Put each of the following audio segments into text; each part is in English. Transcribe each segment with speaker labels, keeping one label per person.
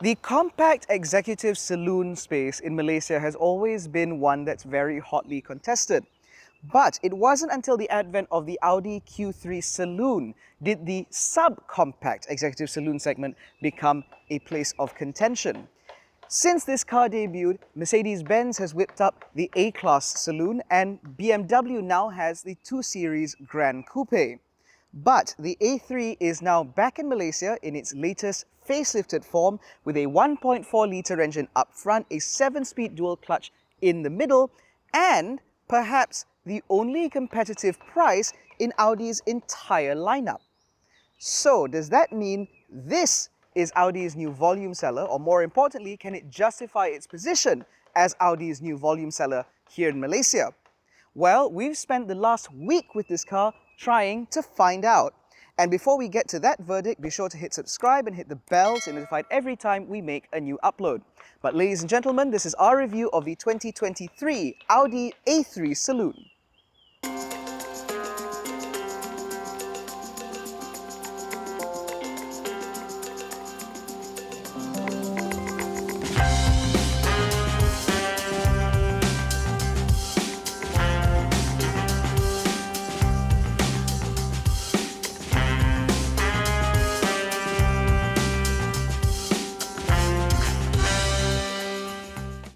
Speaker 1: The compact executive saloon space in Malaysia has always been one that's very hotly contested. But it wasn't until the advent of the Audi Q3 Saloon did the subcompact executive saloon segment become a place of contention. Since this car debuted, Mercedes-Benz has whipped up the A-Class Saloon and BMW now has the 2 Series GranCoupe. But the A3 is now back in Malaysia in its latest facelifted form with a 1.4-litre engine up front, a 7-speed dual clutch in the middle, and perhaps the only competitive price in Audi's entire lineup. So, does that mean this is Audi's new volume seller, or more importantly, can it justify its position as Audi's new volume seller here in Malaysia? Well, we've spent the last week with this car trying to find out. And before we get to that verdict, be sure to hit subscribe and hit the bell to be notified every time we make a new upload. But ladies and gentlemen, this is our review of the 2023 Audi A3 Saloon.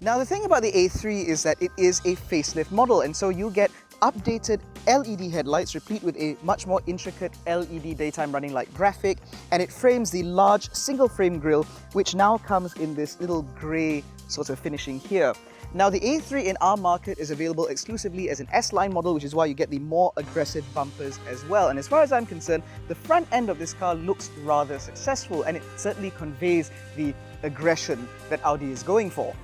Speaker 1: Now the thing about the A3 is that it is a facelift model, and so you get updated LED headlights replete with a much more intricate LED daytime running light graphic, and it frames the large single frame grille which now comes in this little grey sort of finishing here. Now the A3 in our market is available exclusively as an S-Line model, which is why you get the more aggressive bumpers as well. And as far as I'm concerned, the front end of this car looks rather successful, and it certainly conveys the aggression that Audi is going for.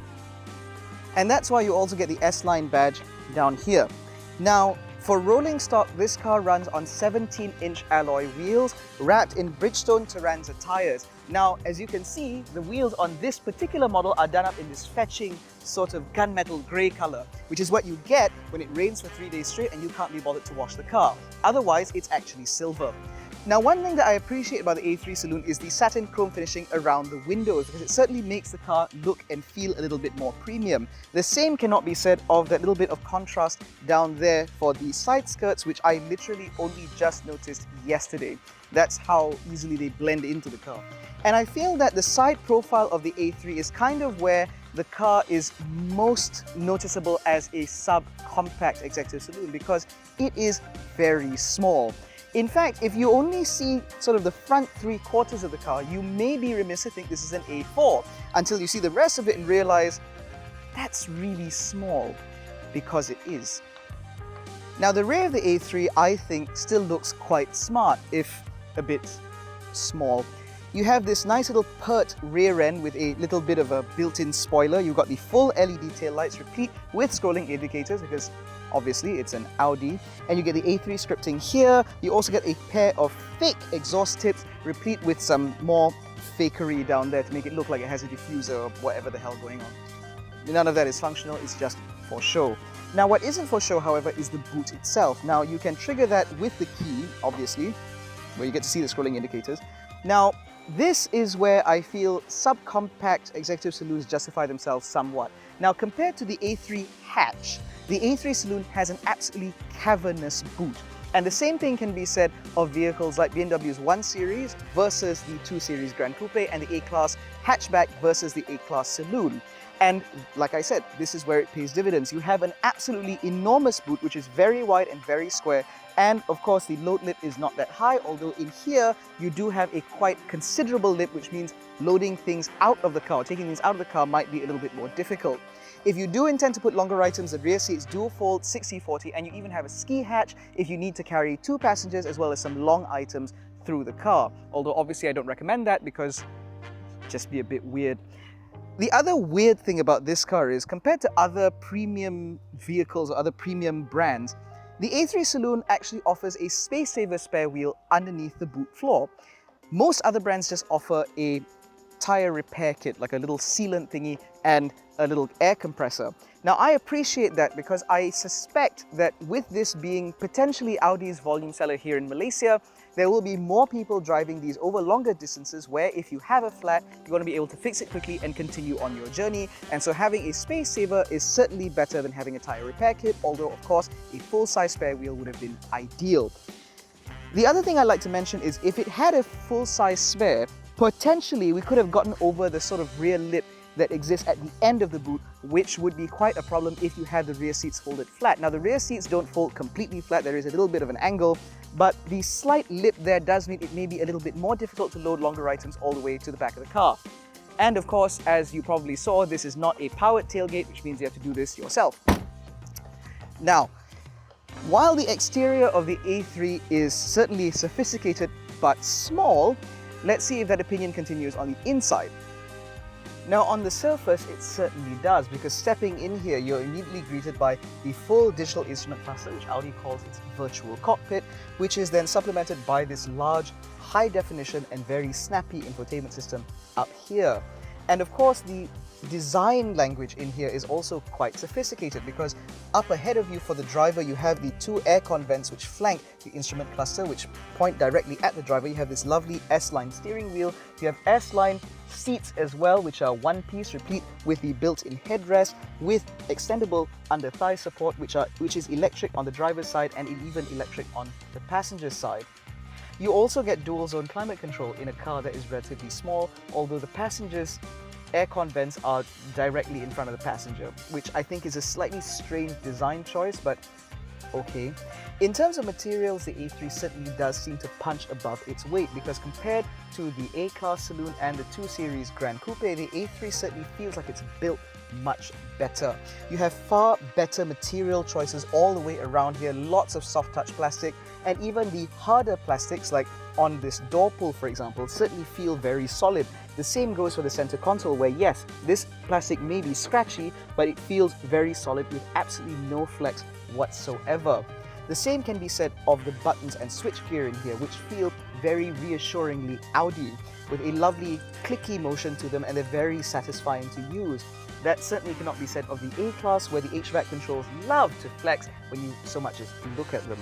Speaker 1: And that's why you also get the S-Line badge down here. Now, for rolling stock, this car runs on 17-inch alloy wheels wrapped in Bridgestone Turanza tires. Now, as you can see, the wheels on this particular model are done up in this fetching sort of gunmetal grey color, which is what you get when it rains for 3 days straight and you can't be bothered to wash the car. Otherwise, it's actually silver. Now, one thing that I appreciate about the A3 Saloon is the satin chrome finishing around the windows, because it certainly makes the car look and feel a little bit more premium. The same cannot be said of that little bit of contrast down there for the side skirts, which I literally only just noticed yesterday. That's how easily they blend into the car. And I feel that the side profile of the A3 is kind of where the car is most noticeable as a subcompact executive saloon, because it is very small. In fact, if you only see sort of the front 3/4 of the car, you may be remiss to think this is an A4 until you see the rest of it and realize that's really small, because it is. Now, the rear of the A3, I think, still looks quite smart, if a bit small. You have this nice little pert rear end with a little bit of a built-in spoiler. You've got the full LED taillights replete with scrolling indicators, because obviously it's an Audi. And you get the A3 scripting here. You also get a pair of fake exhaust tips replete with some more fakery down there to make it look like it has a diffuser or whatever the hell going on. None of that is functional, it's just for show. Now, what isn't for show, however, is the boot itself. Now, you can trigger that with the key, obviously, where you get to see the scrolling indicators. Now, this is where I feel subcompact executive saloons justify themselves somewhat. Now, compared to the A3 hatch, the A3 Saloon has an absolutely cavernous boot. And the same thing can be said of vehicles like BMW's 1 Series versus the 2 Series GranCoupe and the A-Class hatchback versus the A-Class Saloon. And like I said, this is where it pays dividends. You have an absolutely enormous boot, which is very wide and very square. And of course, the load lip is not that high, although in here, you do have a quite considerable lip, which means loading things out of the car, taking things out of the car might be a little bit more difficult. If you do intend to put longer items, the rear seats dual fold 60/40, and you even have a ski hatch if you need to carry 2 passengers as well as some long items through the car. Although obviously I don't recommend that because it'd just be a bit weird. The other weird thing about this car is, compared to other premium vehicles or other premium brands, the A3 Saloon actually offers a space-saver spare wheel underneath the boot floor. Most other brands just offer a tire repair kit, like a little sealant thingy and a little air compressor. Now, I appreciate that because I suspect that with this being potentially Audi's volume seller here in Malaysia, there will be more people driving these over longer distances where if you have a flat, you're going to be able to fix it quickly and continue on your journey. And so having a space saver is certainly better than having a tire repair kit, although of course a full-size spare wheel would have been ideal. The other thing I'd like to mention is if it had a full-size spare, potentially we could have gotten over the sort of rear lip that exists at the end of the boot, which would be quite a problem if you had the rear seats folded flat. Now the rear seats don't fold completely flat, there is a little bit of an angle, but the slight lip there does mean it may be a little bit more difficult to load longer items all the way to the back of the car. And of course, as you probably saw, this is not a powered tailgate, which means you have to do this yourself. Now, while the exterior of the A3 is certainly sophisticated but small, let's see if that opinion continues on the inside. Now on the surface, it certainly does, because stepping in here, you're immediately greeted by the full digital instrument cluster, which Audi calls its virtual cockpit, which is then supplemented by this large, high definition and very snappy infotainment system up here. And of course, the design language in here is also quite sophisticated, because up ahead of you for the driver you have the two aircon vents which flank the instrument cluster, which point directly at the driver. You have this lovely S-line steering wheel, you have S-line seats as well, which are one piece, replete with the built-in headrest with extendable under thigh support, which is electric on the driver's side and even electric on the passenger side. You also get dual zone climate control in a car that is relatively small, although the passenger's aircon vents are directly in front of the passenger, which I think is a slightly strange design choice, but okay. In terms of materials, the A3 certainly does seem to punch above its weight, because compared to the A-Class Saloon and the 2 Series GranCoupe, the A3 certainly feels like it's built much better. You have far better material choices all the way around here, lots of soft touch plastic, and even the harder plastics like on this door pull, for example, certainly feel very solid. The same goes for the center console, where yes, this plastic may be scratchy, but it feels very solid with absolutely no flex whatsoever. The same can be said of the buttons and switchgear in here, which feel very reassuringly Audi, with a lovely clicky motion to them, and they're very satisfying to use. That certainly cannot be said of the A-Class, where the HVAC controls love to flex when you so much as look at them.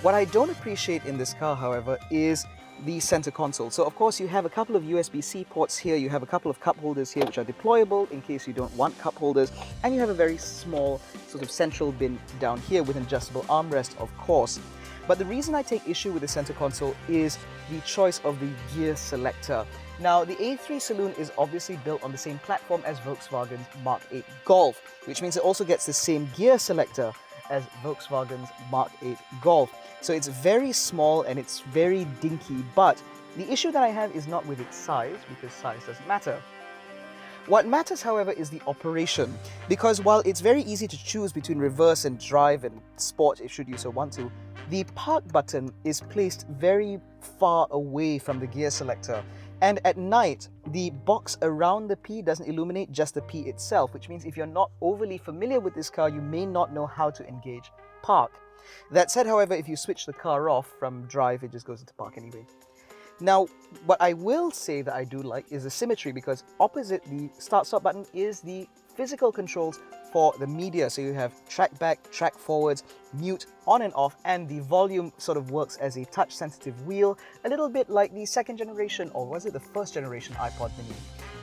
Speaker 1: What I don't appreciate in this car, however, is the center console. So of course you have a couple of USB-C ports here, you have a couple of cup holders here which are deployable in case you don't want cup holders, and you have a very small sort of central bin down here with an adjustable armrest, of course. But the reason I take issue with the center console is the choice of the gear selector. Now, the A3 Saloon is obviously built on the same platform as Volkswagen's Mark 8 Golf, which means it also gets the same gear selector as Volkswagen's Mark 8 Golf. So it's very small and it's very dinky, but the issue that I have is not with its size, because size doesn't matter. What matters, however, is the operation, because while it's very easy to choose between reverse and drive and sport, should you so want to, the park button is placed very far away from the gear selector. And at night, the box around the P doesn't illuminate, just the P itself, which means if you're not overly familiar with this car, you may not know how to engage park. That said, however, if you switch the car off from drive, it just goes into park anyway. Now, what I will say that I do like is the symmetry, because opposite the start-stop button is the physical controls for the media. So you have track back, track forwards, mute, on and off, and the volume sort of works as a touch-sensitive wheel, a little bit like the second generation, or was it the first generation iPod mini?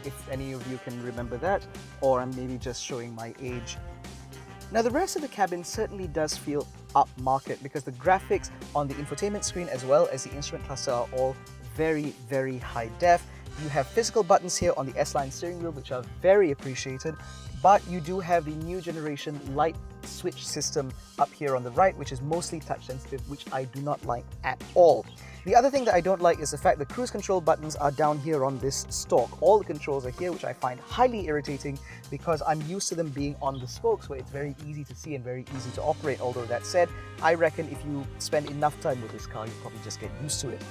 Speaker 1: If any of you can remember that, or I'm maybe just showing my age. Now, the rest of the cabin certainly does feel upmarket, because the graphics on the infotainment screen as well as the instrument cluster are all very, very high def. You have physical buttons here on the S-Line steering wheel, which are very appreciated, but you do have the new generation light switch system up here on the right, which is mostly touch sensitive, which I do not like at all. The other thing that I don't like is the fact the cruise control buttons are down here on this stalk. All the controls are here, which I find highly irritating, because I'm used to them being on the spokes, where it's very easy to see and very easy to operate. Although that said, I reckon if you spend enough time with this car, you'll probably just get used to it.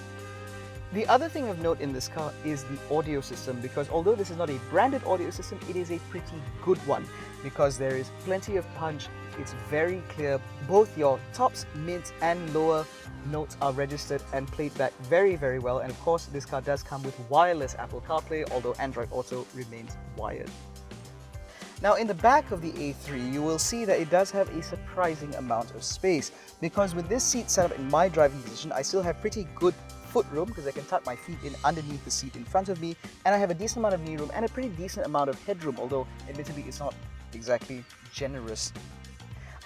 Speaker 1: The other thing of note in this car is the audio system, because although this is not a branded audio system, it is a pretty good one, because there is plenty of punch, it's very clear, both your tops, mids and lower notes are registered and played back very, very well, and of course this car does come with wireless Apple CarPlay, although Android Auto remains wired. Now in the back of the A3, you will see that it does have a surprising amount of space, because with this seat set up in my driving position, I still have pretty good foot room because I can tuck my feet in underneath the seat in front of me, and I have a decent amount of knee room and a pretty decent amount of headroom, although admittedly it's not exactly generous.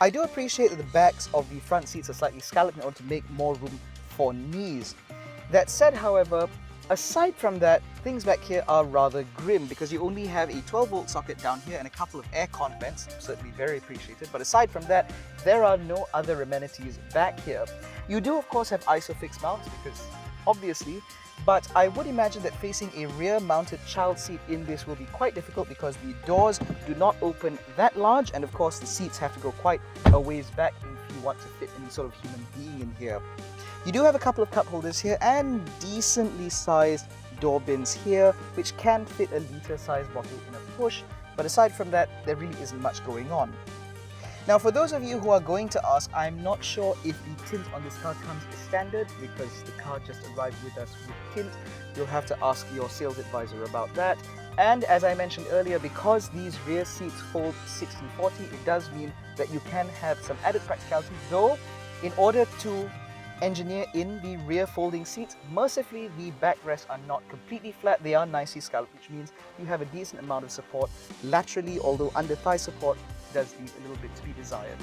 Speaker 1: I do appreciate that the backs of the front seats are slightly scalloped in order to make more room for knees. That said, however, aside from that, things back here are rather grim because you only have a 12-volt socket down here and a couple of aircon vents, certainly very appreciated, but aside from that, there are no other amenities back here. You do of course have ISOFIX mounts because obviously, but I would imagine that facing a rear-mounted child seat in this will be quite difficult because the doors do not open that large, and of course the seats have to go quite a ways back if you want to fit any sort of human being in here. You do have a couple of cup holders here and decently sized door bins here, which can fit a litre-sized bottle in a push, but aside from that, there really isn't much going on. Now, for those of you who are going to ask, I'm not sure if the tint on this car comes as standard because the car just arrived with us with tint. You'll have to ask your sales advisor about that. And as I mentioned earlier, because these rear seats fold 60/40, it does mean that you can have some added practicality, though in order to engineer in the rear folding seats, mercifully the backrests are not completely flat, they are nicely scalloped, which means you have a decent amount of support laterally, although under thigh support does leave a little bit to be desired.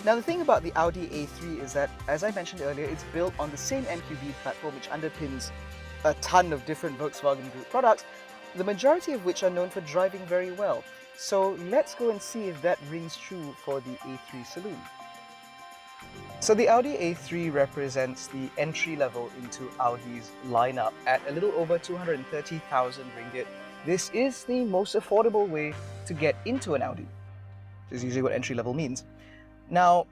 Speaker 1: Now the thing about the Audi A3 is that, as I mentioned earlier, it's built on the same MQB platform which underpins a ton of different Volkswagen Group products, the majority of which are known for driving very well. So let's go and see if that rings true for the A3 Saloon. So the Audi A3 represents the entry level into Audi's lineup at a little over 230,000 ringgit. This is the most affordable way to get into an Audi, which is usually what entry level means. Now,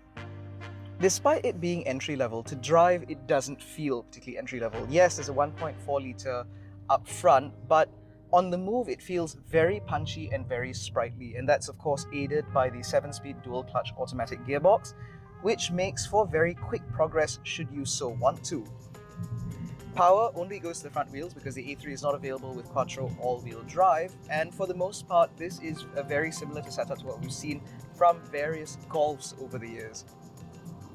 Speaker 1: despite it being entry level, to drive it doesn't feel particularly entry level. Yes, there's a 1.4 litre up front, but on the move it feels very punchy and very sprightly, and that's of course aided by the 7-speed dual clutch automatic gearbox, which makes for very quick progress should you so want to. Power only goes to the front wheels because the A3 is not available with quattro all-wheel drive, and for the most part this is a very similar to setup to what we've seen from various Golfs over the years.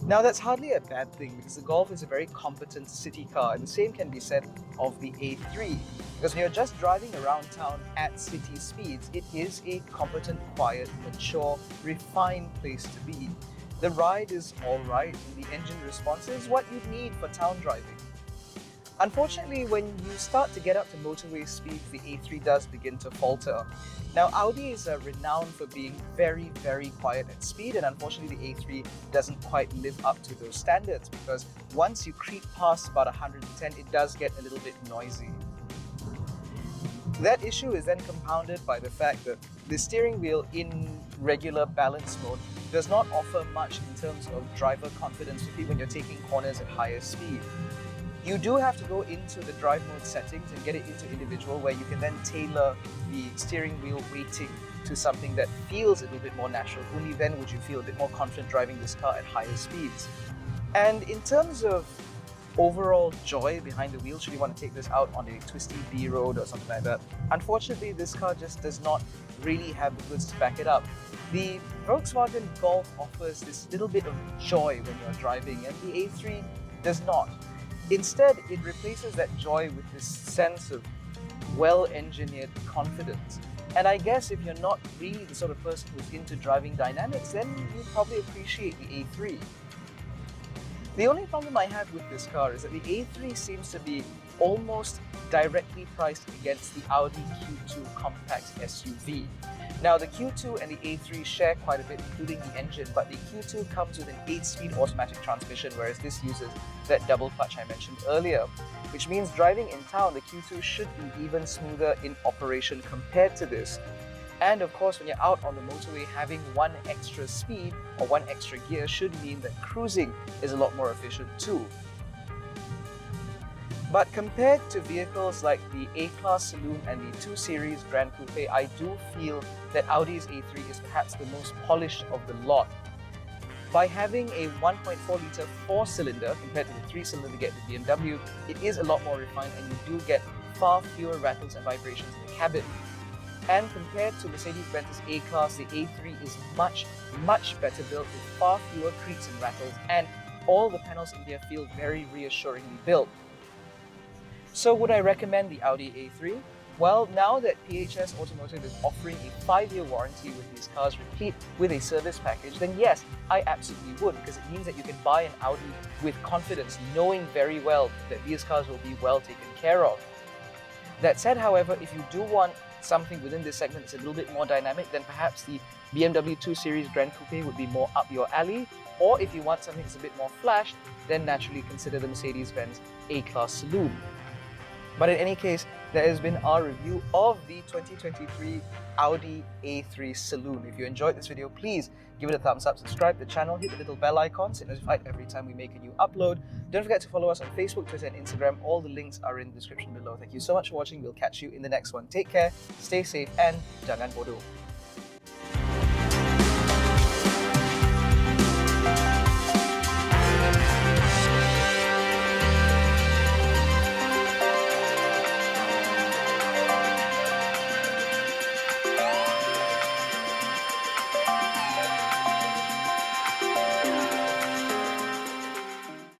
Speaker 1: Now that's hardly a bad thing because the Golf is a very competent city car, and the same can be said of the A3, because when you're just driving around town at city speeds, it is a competent, quiet, mature, refined place to be. The ride is alright and the engine response is what you need for town driving. Unfortunately, when you start to get up to motorway speeds, the A3 does begin to falter. Now, Audi is renowned for being very, very quiet at speed, and unfortunately the A3 doesn't quite live up to those standards because once you creep past about 110, it does get a little bit noisy. That issue is then compounded by the fact that the steering wheel in regular balance mode does not offer much in terms of driver confidence, particularly when you're taking corners at higher speed. You do have to go into the drive mode settings and get it into individual, where you can then tailor the steering wheel weighting to something that feels a little bit more natural. Only then would you feel a bit more confident driving this car at higher speeds. And in terms of overall joy behind the wheel, should you want to take this out on a twisty B road or something like that, unfortunately this car just does not really have the goods to back it up. The Volkswagen Golf offers this little bit of joy when you're driving, and the A3 does not. Instead, it replaces that joy with this sense of well-engineered confidence. And I guess if you're not really the sort of person who's into driving dynamics, then you probably appreciate the A3. The only problem I have with this car is that the A3 seems to be almost directly priced against the Audi Q2 compact SUV. Now the Q2 and the A3 share quite a bit, including the engine, but the Q2 comes with an 8-speed automatic transmission, whereas this uses that double clutch I mentioned earlier, which means driving in town, the Q2 should be even smoother in operation compared to this. And of course, when you're out on the motorway, having one extra speed or one extra gear should mean that cruising is a lot more efficient too. But compared to vehicles like the A-Class Saloon and the 2 Series GranCoupe, I do feel that Audi's A3 is perhaps the most polished of the lot. By having a 1.4 litre 4-cylinder compared to the 3-cylinder we get with BMW, it is a lot more refined and you do get far fewer rattles and vibrations in the cabin. And compared to Mercedes-Benz's A-Class, the A3 is much better built with far fewer creaks and rattles, and all the panels in there feel very reassuringly built. So would I recommend the Audi A3? Well, now that PHS Automotive is offering a 5-year warranty with these cars replete with a service package, then yes, I absolutely would, because it means that you can buy an Audi with confidence, knowing very well that these cars will be well taken care of. That said, however, if you do want something within this segment that's a little bit more dynamic, then perhaps the BMW 2 Series GranCoupe would be more up your alley. Or if you want something that's a bit more flash, then naturally consider the Mercedes-Benz A-Class Saloon. But in any case, that has been our review of the 2023 Audi A3 Saloon. If you enjoyed this video, please give it a thumbs up, subscribe to the channel, hit the little bell icon to get notified every time we make a new upload. Don't forget to follow us on Facebook, Twitter and Instagram. All the links are in the description below. Thank you so much for watching. We'll catch you in the next one. Take care, stay safe and jangan bodoh.